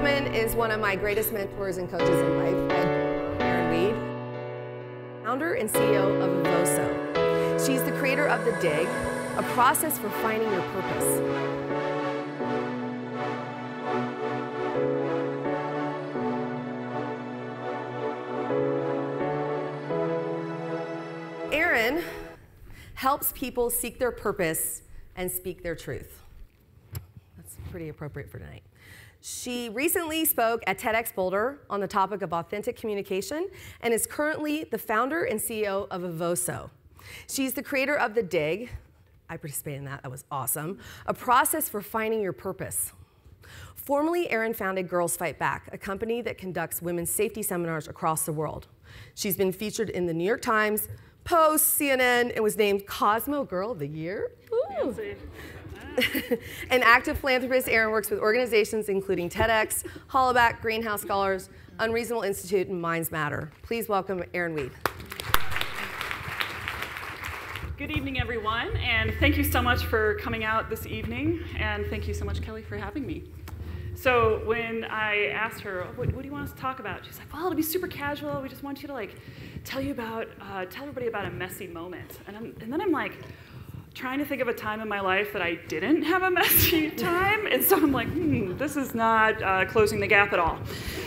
woman is one of my greatest mentors and coaches in life, Erin Weed, founder and CEO of Evoso. She's the creator of The Dig, a process for finding your purpose. Erin helps people seek their purpose and speak their truth. That's pretty appropriate for tonight. She recently spoke at TEDx Boulder on the topic of authentic communication and is currently the founder and CEO of Evoso. She's the creator of The Dig. I participated in that was awesome. A process for finding your purpose. Formerly, Erin founded Girls Fight Back, a company that conducts women's safety seminars across the world. She's been featured in the New York Times, Post, CNN, and was named Cosmo Girl of the Year. Ooh. An active philanthropist, Erin works with organizations including TEDx, Hollaback, Greenhouse Scholars, Unreasonable Institute, and Minds Matter. Please welcome Erin Weed. Good evening, everyone, and thank you so much for coming out this evening, and thank you so much, Kelly, for having me. So when I asked her, what do you want us to talk about? She's like, well, it'll be super casual. We just want you to tell everybody about a messy moment. And then I'm like, trying to think of a time in my life that I didn't have a messy time, and so I'm like, this is not closing the gap at all.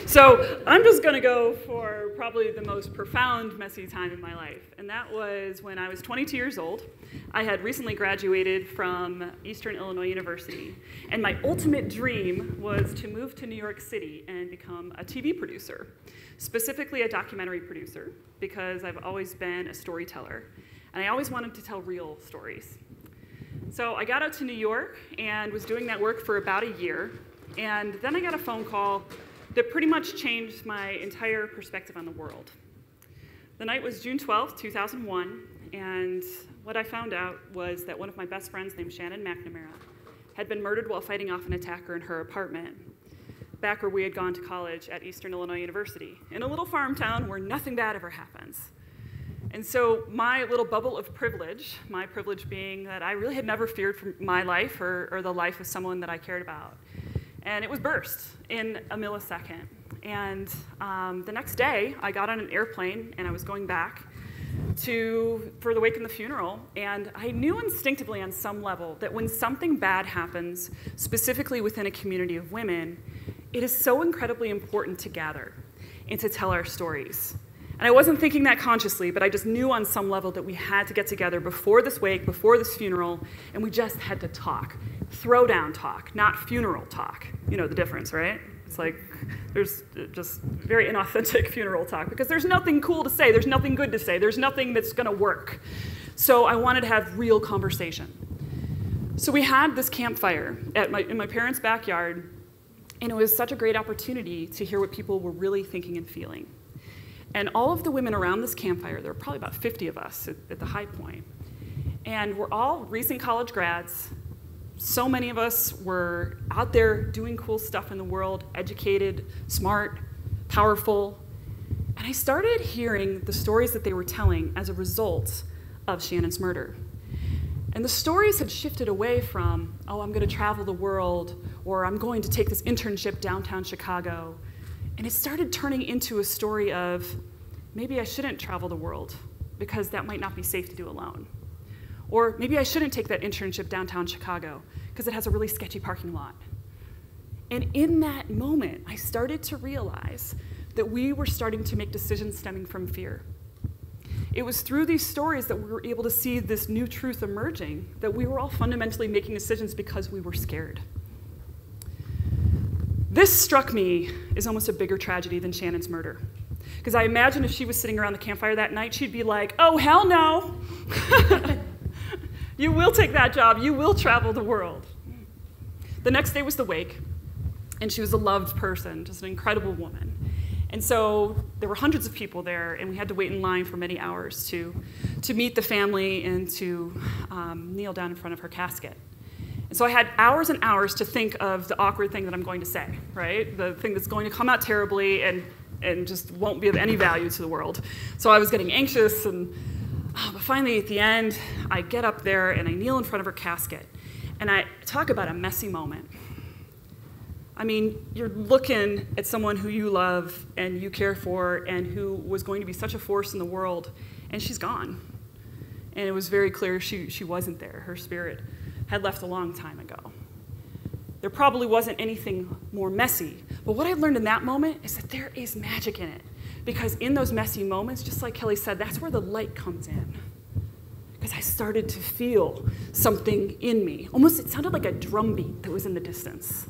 So I'm just going to go for probably the most profound messy time in my life, and that was when I was 22 years old. I had recently graduated from Eastern Illinois University, and my ultimate dream was to move to New York City and become a TV producer, specifically a documentary producer, because I've always been a storyteller. And I always wanted to tell real stories. So I got out to New York and was doing that work for about a year. And then I got a phone call that pretty much changed my entire perspective on the world. The night was June 12th, 2001. And what I found out was that one of my best friends named Shannon McNamara had been murdered while fighting off an attacker in her apartment, back where we had gone to college at Eastern Illinois University, in a little farm town where nothing bad ever happens. And so my little bubble of privilege, my privilege being that I really had never feared for my life or the life of someone that I cared about. And it was burst in a millisecond. And the next day, I got on an airplane and I was going back for the wake and the funeral. And I knew instinctively on some level that when something bad happens, specifically within a community of women, it is so incredibly important to gather and to tell our stories. And I wasn't thinking that consciously, but I just knew on some level that we had to get together before this wake, before this funeral, and we just had to talk. Throwdown talk, not funeral talk. You know the difference, right? It's like there's just very inauthentic funeral talk because there's nothing cool to say, there's nothing good to say, there's nothing that's gonna work. So I wanted to have real conversation. So we had this campfire in my parents' backyard, and it was such a great opportunity to hear what people were really thinking and feeling. And all of the women around this campfire, there were probably about 50 of us at the high point, and we're all recent college grads. So many of us were out there doing cool stuff in the world, educated, smart, powerful. And I started hearing the stories that they were telling as a result of Shannon's murder. And the stories had shifted away from, oh, I'm going to travel the world, or I'm going to take this internship downtown Chicago. And it started turning into a story of, maybe I shouldn't travel the world because that might not be safe to do alone. Or maybe I shouldn't take that internship downtown Chicago because it has a really sketchy parking lot. And in that moment, I started to realize that we were starting to make decisions stemming from fear. It was through these stories that we were able to see this new truth emerging, that we were all fundamentally making decisions because we were scared. This struck me as almost a bigger tragedy than Shannon's murder. Because I imagine if she was sitting around the campfire that night, she'd be like, oh, hell no. You will take that job. You will travel the world. The next day was the wake, and she was a loved person, just an incredible woman. And so there were hundreds of people there, and we had to wait in line for many hours to meet the family and to kneel down in front of her casket. And so I had hours and hours to think of the awkward thing that I'm going to say, right? The thing that's going to come out terribly and just won't be of any value to the world. So I was getting anxious, but finally at the end, I get up there and I kneel in front of her casket, and I talk about a messy moment. I mean, you're looking at someone who you love and you care for and who was going to be such a force in the world, and she's gone. And it was very clear she wasn't there. Her spirit had left a long time ago. There probably wasn't anything more messy, but what I learned in that moment is that there is magic in it. Because in those messy moments, just like Kelly said, that's where the light comes in. Because I started to feel something in me. Almost, it sounded like a drum beat that was in the distance.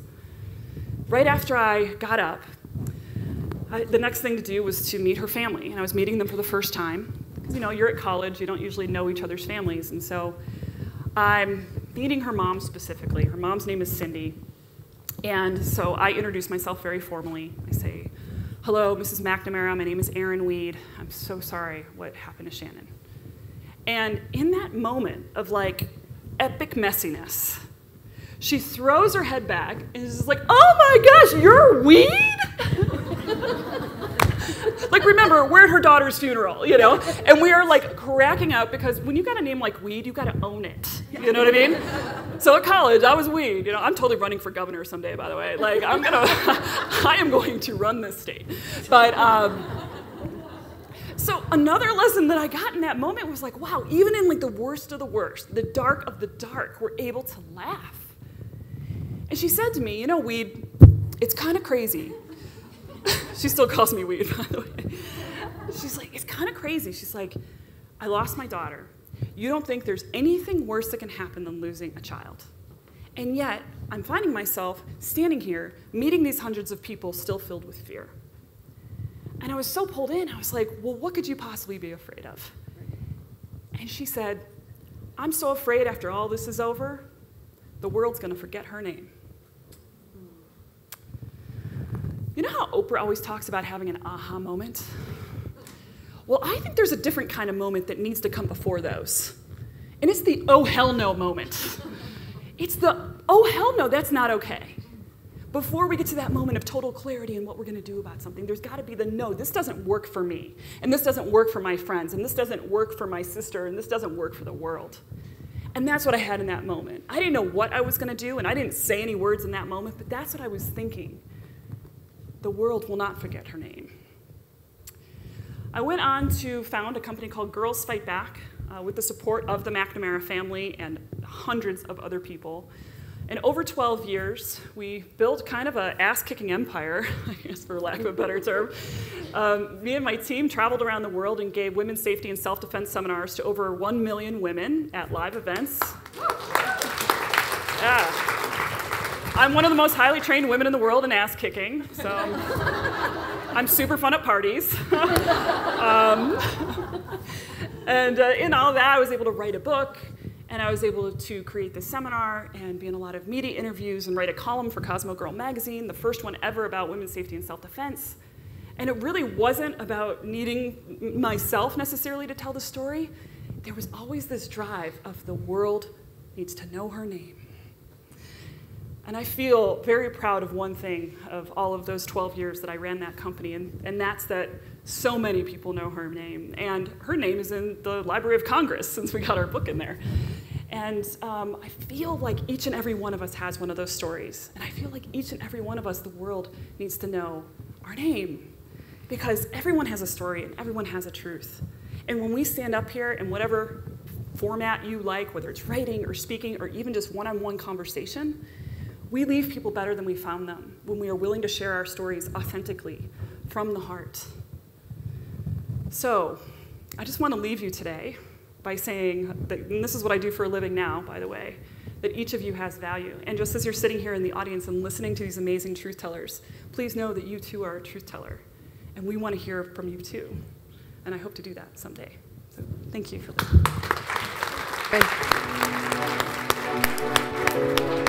Right after I got up, the next thing to do was to meet her family, and I was meeting them for the first time. Because, you know, you're at college, you don't usually know each other's families, and so I'm meeting her mom specifically. Her mom's name is Cindy, and so I introduce myself very formally. I say, "Hello, Mrs. McNamara, my name is Erin Weed. I'm so sorry what happened to Shannon." And in that moment of like epic messiness, she throws her head back and is like, "Oh my gosh, you're Weed?" Like, remember, we're at her daughter's funeral, you know? And we are like cracking up because when you got a name like Weed, you got to own it. You know what I mean? So at college, I was Weed. You know, I'm totally running for governor someday, by the way. Like, I am going to run this state. But, so another lesson that I got in that moment was like, wow, even in like the worst of the worst, the dark of the dark, we're able to laugh. And she said to me, "You know, Weed, it's kind of crazy." She still calls me Weed, by the way. She's like, "It's kind of crazy." She's like, "I lost my daughter. You don't think there's anything worse that can happen than losing a child. And yet, I'm finding myself standing here, meeting these hundreds of people still filled with fear." And I was so pulled in, I was like, well, what could you possibly be afraid of? And she said, "I'm so afraid after all this is over, the world's going to forget her name." You know how Oprah always talks about having an aha moment? Well, I think there's a different kind of moment that needs to come before those. And it's the oh hell no moment. It's the oh hell no, that's not okay. Before we get to that moment of total clarity in what we're going to do about something, there's got to be the no, this doesn't work for me, and this doesn't work for my friends, and this doesn't work for my sister, and this doesn't work for the world. And that's what I had in that moment. I didn't know what I was going to do, and I didn't say any words in that moment, but that's what I was thinking. The world will not forget her name. I went on to found a company called Girls Fight Back with the support of the McNamara family and hundreds of other people. And over 12 years, we built kind of an ass-kicking empire, I guess for lack of a better term. Me and my team traveled around the world and gave women's safety and self-defense seminars to over 1 million women at live events. Yeah. I'm one of the most highly trained women in the world in ass-kicking, so I'm super fun at parties. And in all that, I was able to write a book, and I was able to create this seminar and be in a lot of media interviews and write a column for Cosmo Girl magazine, the first one ever about women's safety and self-defense. And it really wasn't about needing myself necessarily to tell the story. There was always this drive of the world needs to know her name. And I feel very proud of one thing of all of those 12 years that I ran that company, and that's that so many people know her name. And her name is in the Library of Congress since we got our book in there. And I feel like each and every one of us has one of those stories. And I feel like each and every one of us, the world needs to know our name. Because everyone has a story and everyone has a truth. And when we stand up here in whatever format you like, whether it's writing or speaking or even just one-on-one conversation, we leave people better than we found them when we are willing to share our stories authentically from the heart. So I just want to leave you today by saying that, and this is what I do for a living now, by the way, that each of you has value. And just as you're sitting here in the audience and listening to these amazing truth tellers, please know that you too are a truth teller. And we want to hear from you too. And I hope to do that someday. So thank you for listening. Good.